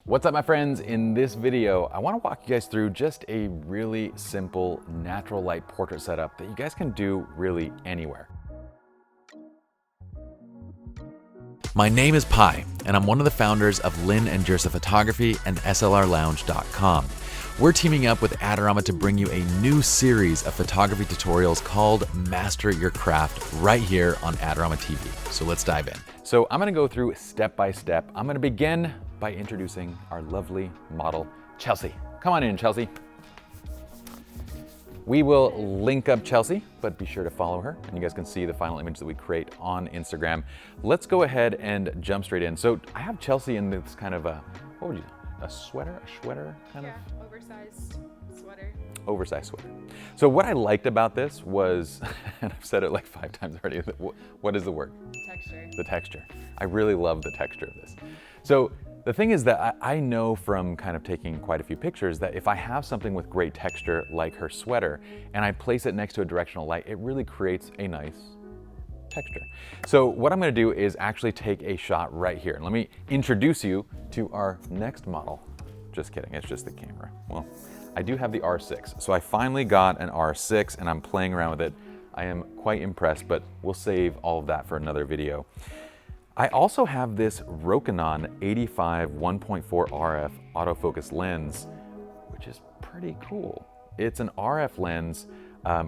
What's up, my friends? In this video, I want to walk you guys through just a really simple natural light portrait setup that you guys can do really anywhere. My name is Pi, and I'm one of the founders of Lynn and Jersa Photography and SLRLounge.com. We're teaming up with Adorama to bring you a new series of photography tutorials called Master Your Craft right here on Adorama TV. So let's dive in. So I'm gonna go through step by step. I'm gonna begin by introducing our lovely model, Chelsea. Come on in, Chelsea. We will link up Chelsea, but be sure to follow her, and you guys can see the final image that we create on Instagram. Let's go ahead and jump straight in. So I have Chelsea in this kind of a, what would you, a sweater kind of? Yeah, oversized sweater. Oversized sweater. So what I liked about this was, and I've said it like 5 times already, what is the word? Texture. The texture. I really love the texture of this. So the thing is that I know from kind of taking quite a few pictures that if I have something with great texture like her sweater and I place it next to a directional light, it really creates a nice texture. So what I'm gonna do is actually take a shot right here. And let me introduce you to our next model. Just kidding, it's just the camera. Well, I do have the R6. So I finally got an R6 and I'm playing around with it. I am quite impressed, but we'll save all of that for another video. I also have this Rokinon 85 1.4 RF autofocus lens, which is pretty cool. It's an RF lens,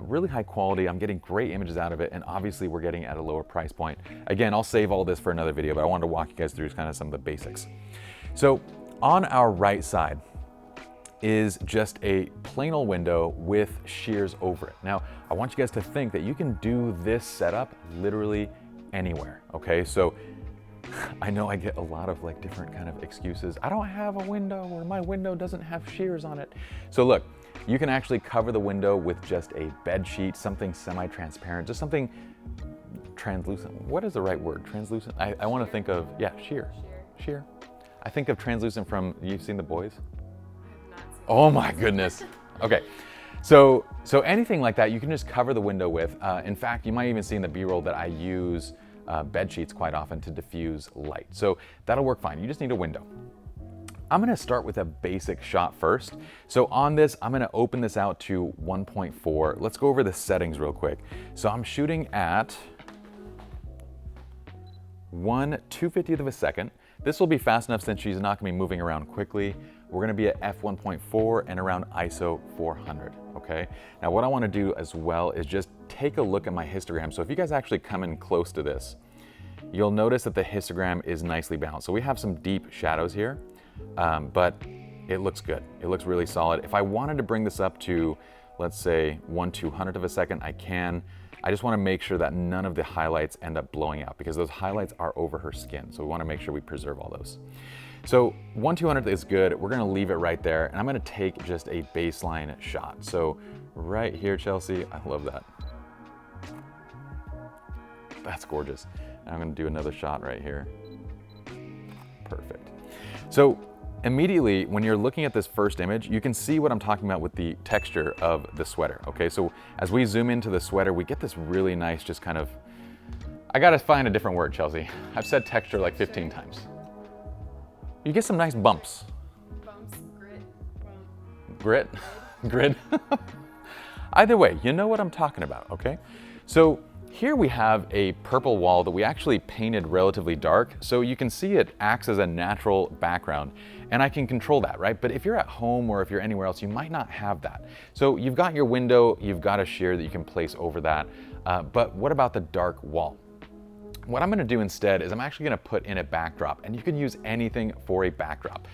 really high quality. I'm getting great images out of it, and obviously we're getting at a lower price point. Again, I'll save all this for another video, but I wanted to walk you guys through kind of some of the basics. So on our right side is just a plain old window with shears over it. Now, I want you guys to think that you can do this setup literally anywhere, okay? So I know I get a lot of like different kind of excuses. I don't have a window, or my window doesn't have shears on it. So look, you can actually cover the window with just a bed sheet, something semi-transparent, just something translucent. What is the right word? Translucent? I want to think of, yeah, sheer. I think of translucent from, you've seen The Boys? Oh my goodness. Okay. So anything like that, you can just cover the window with. In fact, you might even see in the B-roll that I use bed sheets quite often to diffuse light. So that'll work fine. You just need a window. I'm gonna start with a basic shot first. So on this, I'm gonna open this out to 1.4. Let's go over the settings real quick. So I'm shooting at 1/250th of a second. This will be fast enough since she's not gonna be moving around quickly. We're gonna be at f1.4 and around ISO 400, okay? Now what I wanna do as well is just take a look at my histogram. So if you guys actually come in close to this, you'll notice that the histogram is nicely balanced. So we have some deep shadows here, but it looks good. It looks really solid. If I wanted to bring this up to, let's say 1/200th of a second, I can. I just wanna make sure that none of the highlights end up blowing out because those highlights are over her skin. So we wanna make sure we preserve all those. So 1/200th is good. We're gonna leave it right there. And I'm gonna take just a baseline shot. So right here, Chelsea, I love that. That's gorgeous. And I'm gonna do another shot right here. Perfect. So immediately, when you're looking at this first image, you can see what I'm talking about with the texture of the sweater, okay? So as we zoom into the sweater, we get this really nice, just kind of, I gotta find a different word, Chelsea. I've said texture like 15 times. You get some nice bumps. Bumps, Grit? Grit? Either way, you know what I'm talking about, okay? So here we have a purple wall that we actually painted relatively dark, so you can see it acts as a natural background, and I can control that, right? But if you're at home or if you're anywhere else, you might not have that. So you've got your window, you've got a sheer that you can place over that, but what about the dark wall? What I'm gonna do instead is I'm actually gonna put in a backdrop, and you can use anything for a backdrop.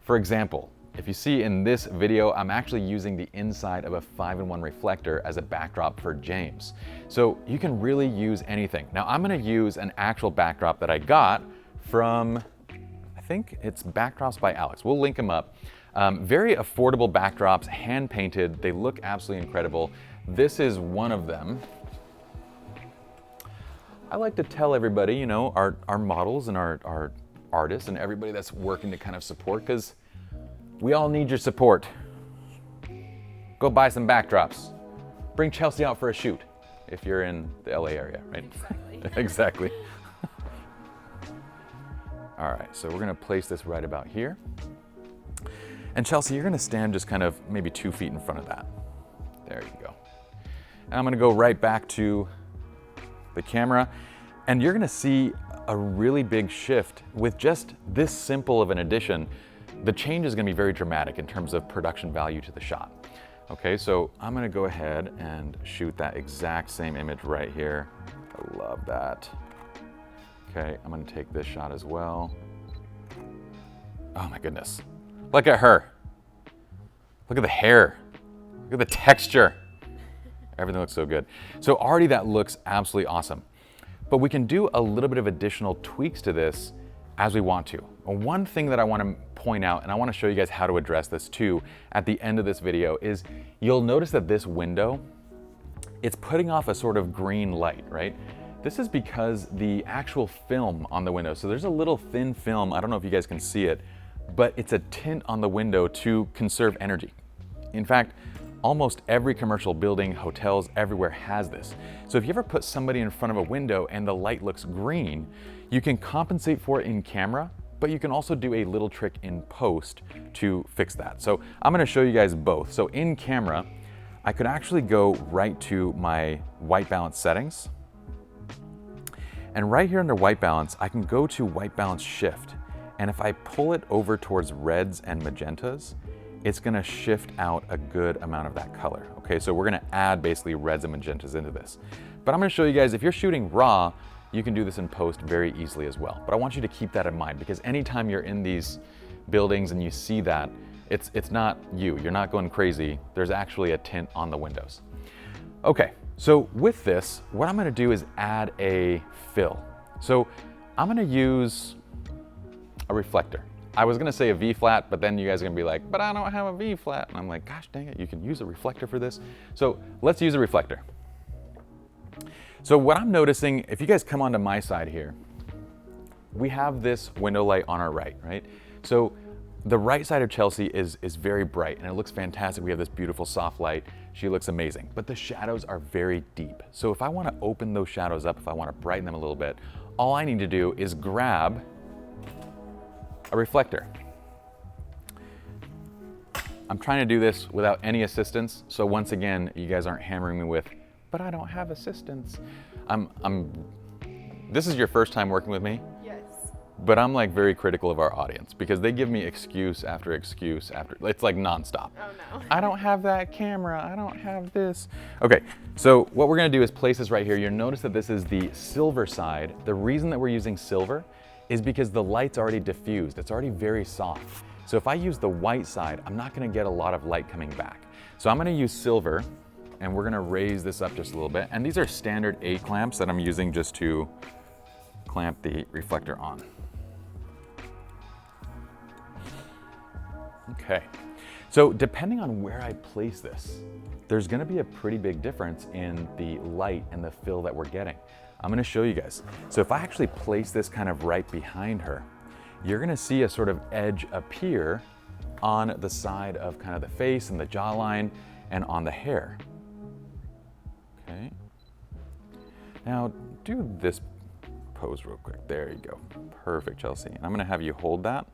For example, if you see in this video, I'm actually using the inside of a 5-in-1 reflector as a backdrop for James. So you can really use anything. Now I'm gonna use an actual backdrop that I got from, I think it's Backdrops by Alex. We'll link them up. Very affordable backdrops, hand painted. They look absolutely incredible. This is one of them. I like to tell everybody, you know, our models and our artists and everybody that's working to kind of support, because we all need your support. Go buy some backdrops. Bring Chelsea out for a shoot if you're in the LA area, right? Exactly. Exactly. All right, so we're gonna place this right about here. And Chelsea, you're gonna stand just kind of maybe 2 feet in front of that. There you go. And I'm gonna go right back to the camera, and you're gonna see a really big shift with just this simple of an addition. The change is gonna be very dramatic in terms of production value to the shot. Okay, so I'm gonna go ahead and shoot that exact same image right here. I love that. Okay, I'm gonna take this shot as well. Oh my goodness. Look at her. Look at the hair. Look at the texture. Everything looks so good. So already that looks absolutely awesome. But we can do a little bit of additional tweaks to this as we want to. And one thing that I want to point out, and I want to show you guys how to address this too at the end of this video, is you'll notice that this window, it's putting off a sort of green light, right? This is because the actual film on the window, so there's a little thin film, I don't know if you guys can see it, but it's a tint on the window to conserve energy. In fact, almost every commercial building, hotels, everywhere has this. So if you ever put somebody in front of a window and the light looks green, you can compensate for it in camera, but you can also do a little trick in post to fix that. So I'm gonna show you guys both. So in camera, I could actually go right to my white balance settings. And right here under white balance, I can go to white balance shift. And if I pull it over towards reds and magentas, it's gonna shift out a good amount of that color. Okay, so we're gonna add basically reds and magentas into this. But I'm gonna show you guys, if you're shooting raw, you can do this in post very easily as well. But I want you to keep that in mind, because anytime you're in these buildings and you see that, it's not you, you're not going crazy. There's actually a tint on the windows. Okay, so with this, what I'm gonna do is add a fill. So I'm gonna use a reflector. I was gonna say a V flat, but then you guys are gonna be like, but I don't have a V flat. And I'm like, gosh dang it, you can use a reflector for this. So let's use a reflector. So what I'm noticing, if you guys come onto my side here, we have this window light on our right? So the right side of Chelsea is very bright and it looks fantastic. We have this beautiful soft light. She looks amazing, but the shadows are very deep. So if I wanna open those shadows up, if I wanna brighten them a little bit, all I need to do is grab a reflector. I'm trying to do this without any assistance, so once again, you guys aren't hammering me with, but I don't have assistance. This is your first time working with me? Yes. But I'm like very critical of our audience because they give me excuse after excuse after, it's like nonstop. Oh no. I don't have that camera, I don't have this. Okay, so what we're gonna do is place this right here. You'll notice that this is the silver side. The reason that we're using silver is because the light's already diffused. It's already very soft. So if I use the white side, I'm not gonna get a lot of light coming back. So I'm gonna use silver and we're gonna raise this up just a little bit. And these are standard A clamps that I'm using just to clamp the reflector on. Okay, so depending on where I place this, there's gonna be a pretty big difference in the light and the fill that we're getting. I'm gonna show you guys. So if I actually place this kind of right behind her, you're gonna see a sort of edge appear on the side of kind of the face and the jawline and on the hair. Okay. Now do this pose real quick. There you go. Perfect, Chelsea. And I'm gonna have you hold that,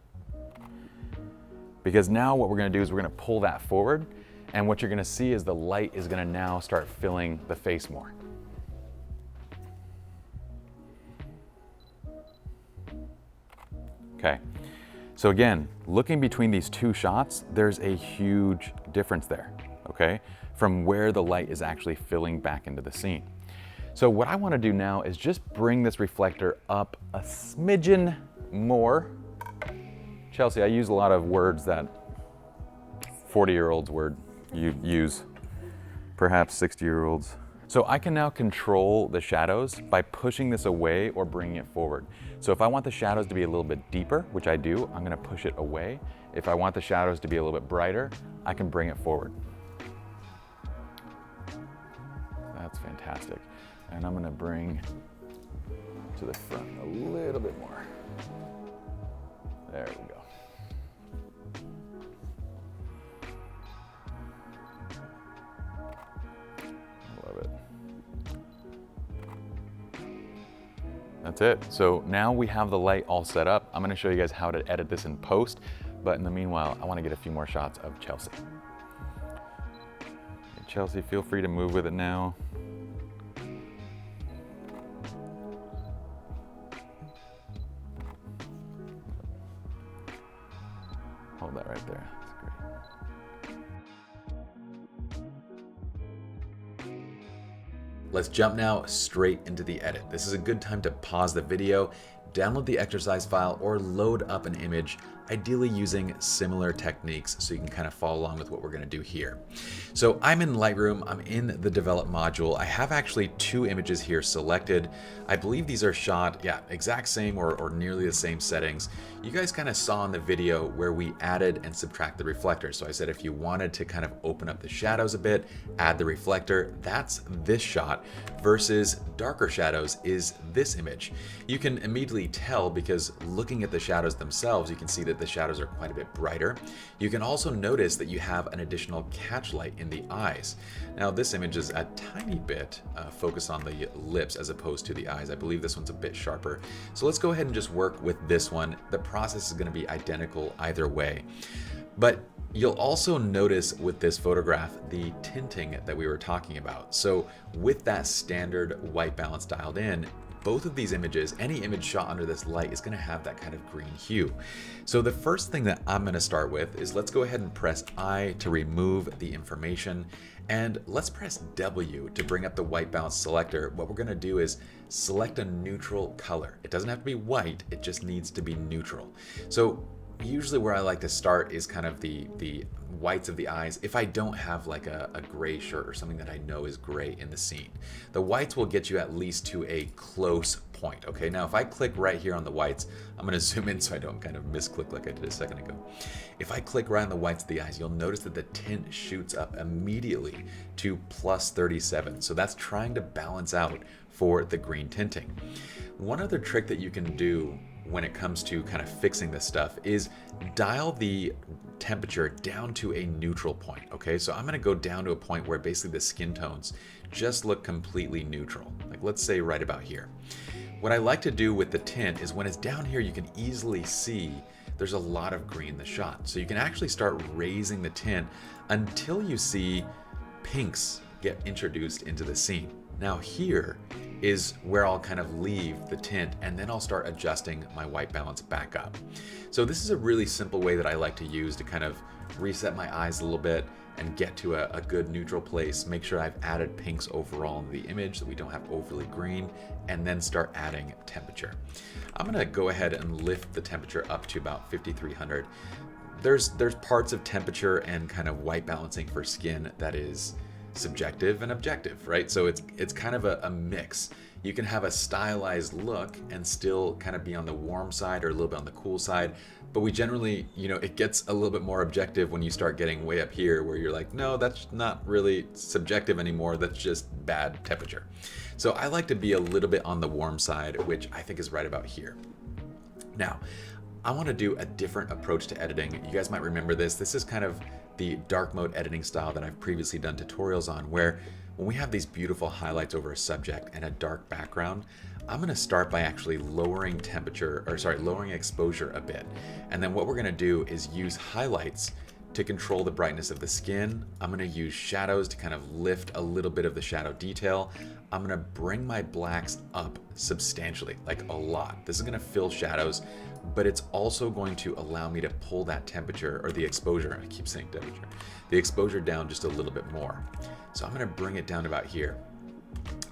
because now what we're gonna do is we're gonna pull that forward, and what you're gonna see is the light is gonna now start filling the face more. Okay, so again, looking between these two shots, there's a huge difference there, okay? From where the light is actually filling back into the scene. So what I wanna do now is just bring this reflector up a smidgen more. Chelsea, I use a lot of words that 40-year-olds use, perhaps 60-year-olds. So I can now control the shadows by pushing this away or bringing it forward. So if I want the shadows to be a little bit deeper, which I do, I'm gonna push it away. If I want the shadows to be a little bit brighter, I can bring it forward. That's fantastic. And I'm gonna bring to the front a little bit more. There we go. Love it. That's it. So now we have the light all set up. I'm gonna show you guys how to edit this in post, But in the meanwhile, I want to get a few more shots of Chelsea. Chelsea, feel free to move with it now. Hold that right there. That's great. Let's jump now straight into the edit. This is a good time to pause the video, download the exercise file, or load up an image, ideally using similar techniques so you can kind of follow along with what we're going to do here. So I'm in Lightroom, I'm in the develop module. I have actually 2 images here selected. I believe these are shot, exact same or nearly the same settings. You guys kind of saw in the video where we added and subtract the reflector. So I said if you wanted to kind of open up the shadows a bit, add the reflector, that's this shot, versus darker shadows is this image. You can immediately tell because looking at the shadows themselves, you can see that the shadows are quite a bit brighter. You can also notice that you have an additional catch light in the eyes. Now this image is a tiny bit focused on the lips as opposed to the eyes. I believe this one's a bit sharper. So let's go ahead and just work with this one. The process is going to be identical either way. But you'll also notice with this photograph the tinting that we were talking about. So with that standard white balance dialed in, both of these images, any image shot under this light is going to have that kind of green hue. So the first thing that I'm going to start with is let's go ahead and press I to remove the information, and let's press W to bring up the white balance selector. What we're going to do is select a neutral color. It doesn't have to be white, it just needs to be neutral. So usually where I like to start is kind of the whites of the eyes if I don't have like a gray shirt or something that I know is gray in the scene. The whites will get you at least to a close point. Okay, now if I click right here on the whites, I'm going to zoom in so I don't kind of misclick like I did a second ago. If I click right on the whites of the eyes, you'll notice that the tint shoots up immediately to +37. So that's trying to balance out for the green tinting. One other trick that you can do when it comes to kind of fixing this stuff is dial the temperature down to a neutral point. Okay, so I'm going to go down to a point where basically the skin tones just look completely neutral. Like let's say right about here. What I like to do with the tint is when it's down here, you can easily see there's a lot of green in the shot. So you can actually start raising the tint until you see pinks get introduced into the scene. Now here is where I'll kind of leave the tint and then I'll start adjusting my white balance back up. So this is a really simple way that I like to use to kind of reset my eyes a little bit and get to a good neutral place, make sure I've added pinks overall in the image so we don't have overly green, and then start adding temperature. I'm gonna go ahead and lift the temperature up to about 5300. There's parts of temperature and kind of white balancing for skin that is subjective and objective, right? So it's kind of a mix. You can have a stylized look and still kind of be on the warm side or a little bit on the cool side, but we generally, it gets a little bit more objective when you start getting way up here where you're like, no, that's not really subjective anymore, that's just bad temperature. So I like to be a little bit on the warm side, which I think is right about here. Now, I want to do a different approach to editing. You guys might remember this. This is kind of the dark mode editing style that I've previously done tutorials on, where when we have these beautiful highlights over a subject and a dark background, I'm going to start by actually lowering lowering exposure a bit. And then what we're going to do is use highlights to control the brightness of the skin. I'm going to use shadows to kind of lift a little bit of the shadow detail. I'm going to bring my blacks up substantially, like a lot. This is going to fill shadows, but it's also going to allow me to pull that temperature or the exposure, I keep saying temperature, the exposure down just a little bit more. So I'm going to bring it down about here.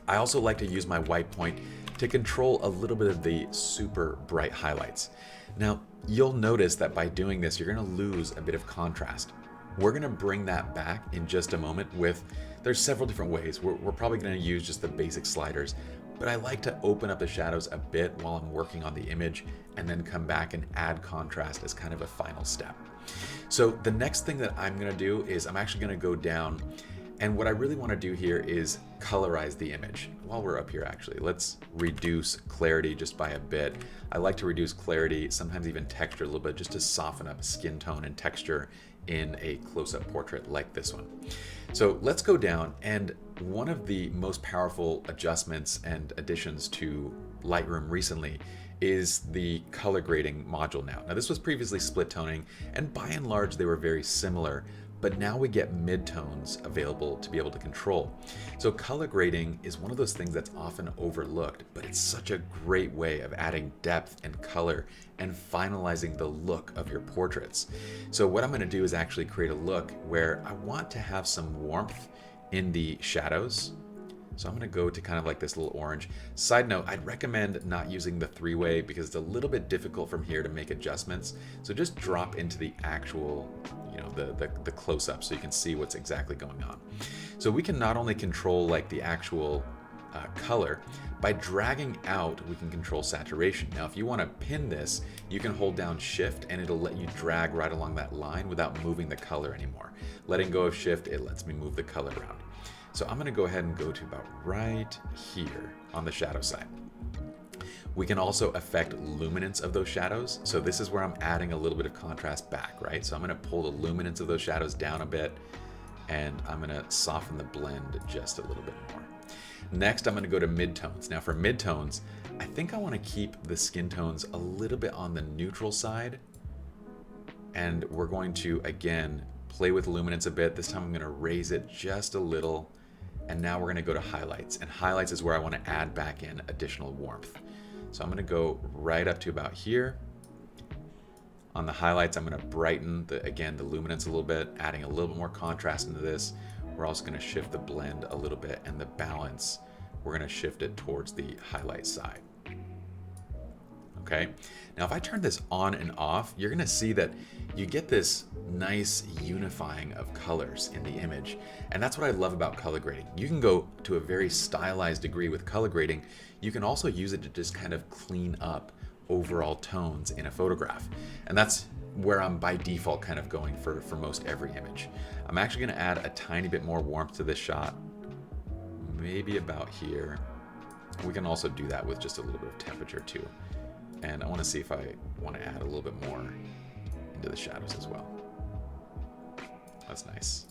I also like to use my white point to control a little bit of the super bright highlights. Now, you'll notice that by doing this, you're going to lose a bit of contrast. We're going to bring that back in just a moment there's several different ways. We're probably going to use just the basic sliders, but I like to open up the shadows a bit while I'm working on the image and then come back and add contrast as kind of a final step. So the next thing that I'm going to do is I'm actually going to go down, and what I really want to do here is colorize the image. While we're up here, actually, let's reduce clarity just by a bit. I like to reduce clarity, sometimes even texture a little bit, just to soften up skin tone and texture in a close-up portrait like this one. So let's go down, and one of the most powerful adjustments and additions to Lightroom recently is the color grading module now. Now this was previously split toning, and by and large they were very similar, but now we get midtones available to be able to control. So color grading is one of those things that's often overlooked, but it's such a great way of adding depth and color and finalizing the look of your portraits. So what I'm going to do is actually create a look where I want to have some warmth in the shadows. So I'm going to go to kind of like this little orange. Side note, I'd recommend not using the three-way because it's a little bit difficult from here to make adjustments. So just drop into the actual, you know, the close-up so you can see what's exactly going on. So we can not only control like the actual color, by dragging out we can control saturation. Now if you want to pin this, you can hold down shift and it'll let you drag right along that line without moving the color anymore. Letting go of shift, it lets me move the color around. So I'm going to go ahead and go to about right here on the shadow side. We can also affect luminance of those shadows. So this is where I'm adding a little bit of contrast back, right? So I'm going to pull the luminance of those shadows down a bit, and I'm going to soften the blend just a little bit more. Next, I'm going to go to midtones. Now for midtones, I think I want to keep the skin tones a little bit on the neutral side. And we're going to, again, play with luminance a bit. This time I'm going to raise it just a little. And now we're going to go to highlights. And highlights is where I want to add back in additional warmth. So I'm going to go right up to about here. On the highlights, I'm going to brighten, again, the luminance a little bit, adding a little bit more contrast into this. We're also going to shift the blend a little bit, and the balance, we're going to shift it towards the highlight side. Okay, now if I turn this on and off, you're going to see that you get this nice unifying of colors in the image. And that's what I love about color grading. You can go to a very stylized degree with color grading. You can also use it to just kind of clean up overall tones in a photograph. And that's where I'm by default kind of going for most every image. I'm actually going to add a tiny bit more warmth to this shot, maybe about here. We can also do that with just a little bit of temperature too. And I want to see if I want to add a little bit more into the shadows as well. That's nice.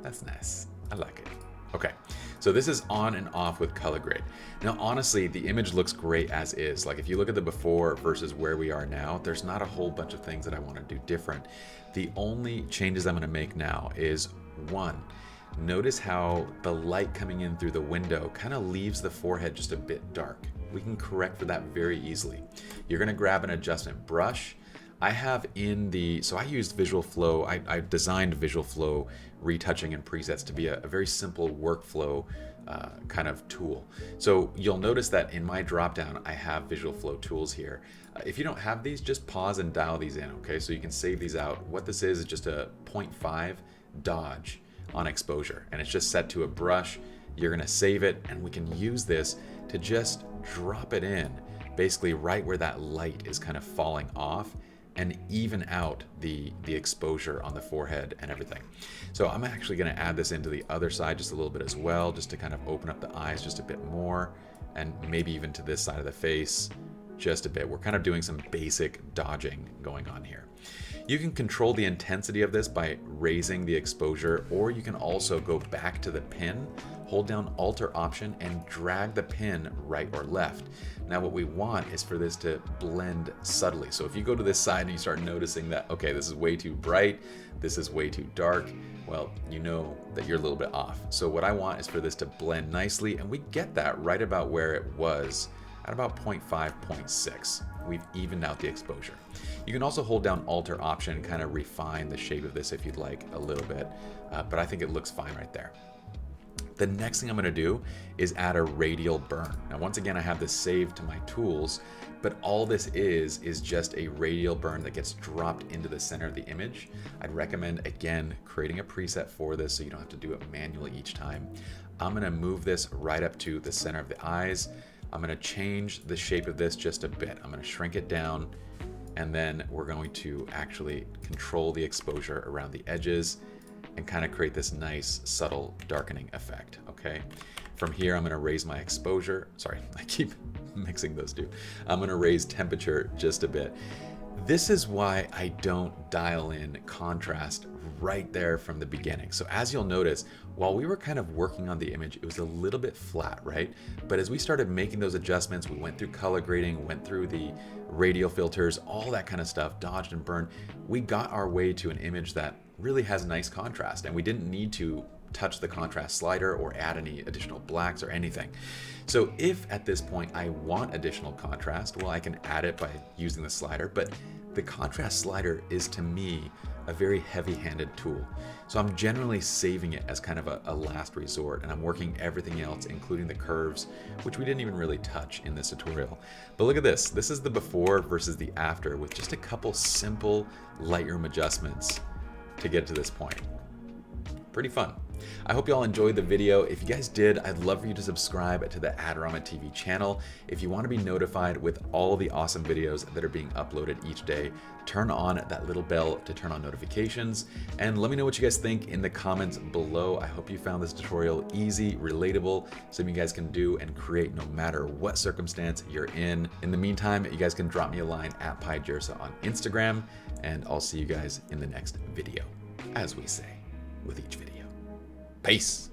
That's nice. I like it. Okay, so this is on and off with color grade. Now, honestly, the image looks great as is. Like if you look at the before versus where we are now, there's not a whole bunch of things that I want to do different. The only changes I'm going to make now is one, notice how the light coming in through the window kind of leaves the forehead just a bit dark. We can correct for that very easily. You're going to grab an adjustment brush. I have in the, so I used Visual Flow, I designed Visual Flow retouching and presets to be a very simple workflow kind of tool. So you'll notice that in my dropdown, I have Visual Flow tools here. If you don't have these, just pause and dial these in, okay? So you can save these out. What this is just a 0.5 dodge on exposure, and it's just set to a brush. You're gonna save it, and we can use this to just drop it in, basically right where that light is kind of falling off, and even out the exposure on the forehead and everything. So I'm actually going to add this into the other side just a little bit as well, just to kind of open up the eyes just a bit more, and maybe even to this side of the face just a bit. We're kind of doing some basic dodging going on here. You can control the intensity of this by raising the exposure, or you can also go back to the pin, hold down Alt or Option, and drag the pin right or left. Now what we want is for this to blend subtly. So if you go to this side and you start noticing that, okay, this is way too bright, this is way too dark, well, you know that you're a little bit off. So what I want is for this to blend nicely, and we get that right about where it was at about 0.5, 0.6. We've evened out the exposure. You can also hold down Alt or Option and kind of refine the shape of this if you'd like a little bit, but I think it looks fine right there. The next thing I'm going to do is add a radial burn. Now, once again, I have this saved to my tools, but all this is just a radial burn that gets dropped into the center of the image. I'd recommend, again, creating a preset for this so you don't have to do it manually each time. I'm going to move this right up to the center of the eyes. I'm going to change the shape of this just a bit. I'm going to shrink it down, and then we're going to actually control the exposure around the edges and kind of create this nice subtle darkening effect, okay? From here, I'm gonna raise my exposure. Sorry, I keep mixing those two. I'm gonna raise temperature just a bit. This is why I don't dial in contrast right there from the beginning. So as you'll notice, while we were kind of working on the image, it was a little bit flat, right? But as we started making those adjustments, we went through color grading, went through the radial filters, all that kind of stuff, dodged and burned. We got our way to an image that really has nice contrast, and we didn't need to touch the contrast slider or add any additional blacks or anything. So if at this point I want additional contrast, well, I can add it by using the slider, but the contrast slider is, to me, a very heavy-handed tool. So I'm generally saving it as kind of a last resort, and I'm working everything else, including the curves, which we didn't even really touch in this tutorial. But look at this. This is the before versus the after with just a couple simple Lightroom adjustments to get to this point. Pretty fun. I hope you all enjoyed the video. If you guys did, I'd love for you to subscribe to the Adorama TV channel. If you want to be notified with all the awesome videos that are being uploaded each day, turn on that little bell to turn on notifications, and let me know what you guys think in the comments below. I hope you found this tutorial easy, relatable, something you guys can do and create no matter what circumstance you're in. In the meantime, you guys can drop me a line at PieJersa on Instagram, and I'll see you guys in the next video, as we say with each video. Peace.